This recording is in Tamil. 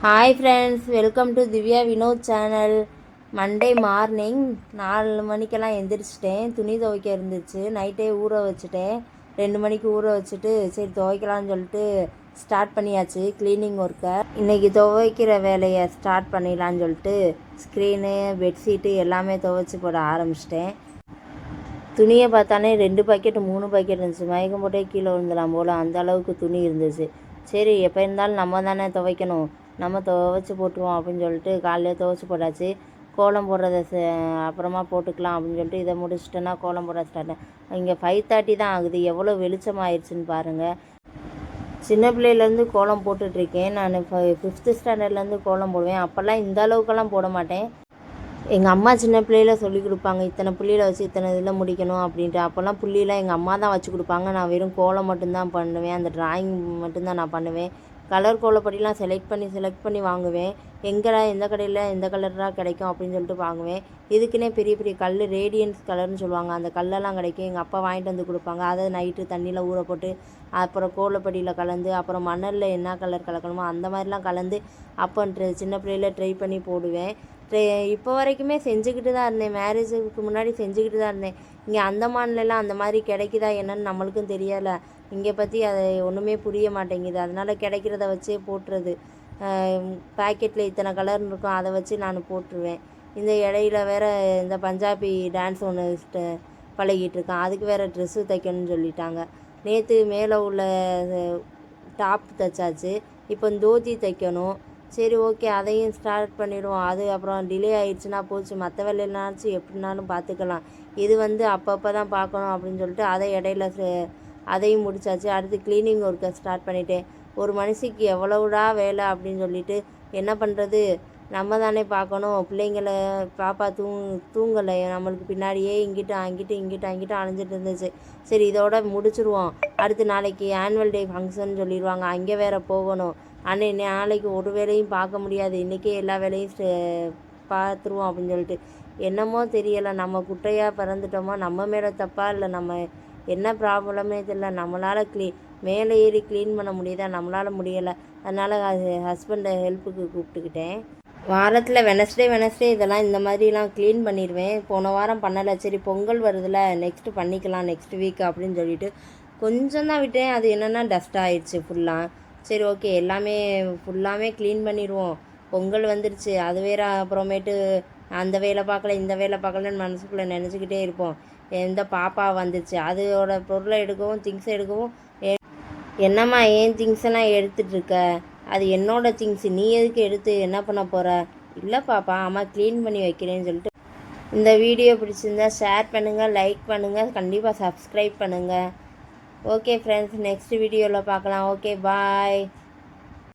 Hi friends, welcome to Divya Vinod channel. Monday morning 4 மணிக்கெல்லாம் எந்திரிச்சிட்டேன். துணி துவைக்க இருந்துச்சு, நைட்டே ஊற வச்சுட்டேன். 2 மணிக்கு ஊற வச்சுட்டு சரி துவைக்கலான்னு சொல்லிட்டு ஸ்டார்ட் பண்ணியாச்சு க்ளீனிங் ஒர்க்கை. இன்றைக்கி துவைக்கிற வேலையை ஸ்டார்ட் பண்ணிடலான்னு சொல்லிட்டு ஸ்க்ரீனு பெட்ஷீட்டு எல்லாமே துவைச்சி போட ஆரம்பிச்சிட்டேன். துணியை பார்த்தாலே 2 பாக்கெட் 3 பாக்கெட் இருந்துச்சு. மயக்கம் போட்டே கீழே விழுந்தலாம் போல், அந்த அளவுக்கு துணி இருந்துச்சு. சரி, எப்போ இருந்தாலும் நம்ம தானே துவைக்கணும், நம்ம துவைச்சி போட்டுருவோம் அப்படின்னு சொல்லிட்டு காலையில் துவைச்சி போட்டாச்சு. கோலம் போடுறத அப்புறமா போட்டுக்கலாம் அப்படின்னு சொல்லிட்டு இதை முடிச்சிட்டேன்னா கோலம் போட ஸ்டார்ட். இங்கே 5:30 தான் ஆகுது. எவ்வளோ வெளிச்சமாகிடுச்சின்னு பாருங்கள். சின்ன பிள்ளையிலேருந்து கோலம் போட்டுட்ருக்கேன். நான் 5th ஸ்டாண்டர்ட்லேருந்து கோலம் போடுவேன். அப்போல்லாம் இந்த அளவுக்கெல்லாம் போட மாட்டேன். எங்கள் அம்மா சின்ன பிள்ளையில சொல்லி கொடுப்பாங்க, இத்தனை புள்ளியில் வச்சு இத்தனை இதில் முடிக்கணும் அப்படின்ட்டு. அப்போல்லாம் புள்ளியெலாம் எங்கள் அம்மா தான் வச்சு கொடுப்பாங்க. நான் வெறும் கோலம் மட்டும்தான் பண்ணுவேன். அந்த ட்ராயிங் மட்டும்தான் நான் பண்ணுவேன். கலர் கோலப்படிலாம் செலக்ட் பண்ணி வாங்குவேன். எங்கடா எந்த கடையில் எந்த கலராக கிடைக்கும் அப்படின்னு சொல்லிட்டு வாங்குவேன். இதுக்குன்னே பெரிய பெரிய கல், ரேடியன்ஸ் கலர்னு சொல்லுவாங்க, அந்த கல்லெல்லாம் கிடைக்கும். எங்கள் அப்பா வாங்கிட்டு வந்து கொடுப்பாங்க. அதை நைட்டு தண்ணியில் ஊற போட்டு அப்புறம் கோலப்படியில் கலந்து அப்புறம் மணலில் என்ன கலர் கலக்கணுமோ அந்த மாதிரிலாம் கலந்து அப்போ சின்ன பிள்ளையில் ட்ரை பண்ணி போடுவேன். இப்போ வரைக்குமே செஞ்சுக்கிட்டு தான் இருந்தேன். மேரேஜுக்கு முன்னாடி செஞ்சுக்கிட்டு தான் இருந்தேன். இங்கே அந்தமான்லாம் அந்த மாதிரி கிடைக்குதா என்னன்னு நம்மளுக்கும் தெரியலை. இங்கே பற்றி அதை ஒன்றுமே புரிய மாட்டேங்குது. அதனால் கிடைக்கிறத வச்சே போட்டுறது. பேக்கெட்டில் இத்தனை கலர் இருக்கும், அதை வச்சு நான் போட்டுருவேன். இந்த இடையில வேறு இந்த பஞ்சாபி டான்ஸ் ஒன்று பழகிட்டு இருக்கேன். அதுக்கு வேறு ட்ரெஸ்ஸு தைக்கணும்னு சொல்லிட்டாங்க. நேற்று மேலே உள்ள டாப் தைச்சாச்சு. இப்போ தோத்தி தைக்கணும். சரி, ஓகே, அதையும் ஸ்டார்ட் பண்ணிவிடுவோம். அது அப்புறம் டிலே ஆகிடுச்சுன்னா போச்சு, மற்ற வேலைனாச்சும் எப்படினாலும் பார்த்துக்கலாம். இது அப்பப்போ தான் பார்க்கணும் அப்படின்னு சொல்லிட்டு அதை இடையில அதையும் முடிச்சாச்சு. அடுத்து க்ளீனிங் ஒர்க்கை ஸ்டார்ட் பண்ணிட்டேன். ஒரு மனுஷிக்கு எவ்வளவுடா வேலை அப்படின்னு சொல்லிட்டு என்ன பண்ணுறது, நம்ம தானே பார்க்கணும். பிள்ளைங்கள பாப்பா தூங்கலை, நம்மளுக்கு பின்னாடியே இங்கிட்டு அலைஞ்சிட்டு இருந்துச்சு. சரி, இதோட முடிச்சுருவோம். அடுத்து நாளைக்கு ஆனுவல் டே ஃபங்க்ஷன் சொல்லிடுவாங்க, அங்கே வேறு போகணும். நாளைக்கு ஒரு வேலையும் பார்க்க முடியாது, இன்றைக்கே எல்லா வேலையும் பார்த்துருவோம் அப்படின்னு சொல்லிட்டு. என்னமோ தெரியலை, நம்ம குட்டையாக பிறந்துட்டோமோ, நம்ம மேலே தப்பா இல்லை நம்ம என்ன ப்ராப்ளமே தெரியல. நம்மளால் மேலே ஏறி க்ளீன் பண்ண முடியுதா, நம்மளால் முடியலை. அதனால் ஹஸ்பண்டை ஹெல்ப்புக்கு கூப்பிட்டுக்கிட்டேன். வாரத்தில் வெனஸ்டே இதெல்லாம் இந்த மாதிரிலாம் க்ளீன் பண்ணிடுவேன். போன வாரம் பண்ணலை. சரி, பொங்கல் வருதுல, நெக்ஸ்ட்டு பண்ணிக்கலாம், நெக்ஸ்ட் வீக் அப்படின்னு சொல்லிட்டு கொஞ்சம் தான் விட்டேன். அது என்னென்னா டஸ்ட் ஆகிடுச்சு ஃபுல்லாக. சரி, ஓகே, ஃபுல்லாமே க்ளீன் பண்ணிடுவோம். பொங்கல் வந்துடுச்சு, அது வேறு. அப்புறமேட்டு அந்த வேலை பார்க்கல இந்த வேலை பார்க்கலன்னு மனசுக்குள்ளே நினச்சிக்கிட்டே இருப்போம். எந்த பாப்பா வந்துடுச்சு, அதோட பொருளை எடுக்கவும் திங்ஸை எடுக்கவும், என்னம்மா ஏன் திங்ஸ் எல்லாம் எடுத்துகிட்ருக்க, அது என்னோட திங்ஸ், நீ எதுக்கு எடுத்து என்ன பண்ண போகிற? இல்லை பாப்பா, அம்மா க்ளீன் பண்ணி வைக்கிறேன்னு சொல்லிட்டு. இந்த வீடியோ பிடிச்சிருந்தா ஷேர் பண்ணுங்கள், லைக் பண்ணுங்கள், கண்டிப்பாக சப்ஸ்கிரைப் பண்ணுங்கள். ஓகே ஃப்ரெண்ட்ஸ், நெக்ஸ்ட் வீடியோவில் பார்க்கலாம். ஓகே, பாய்.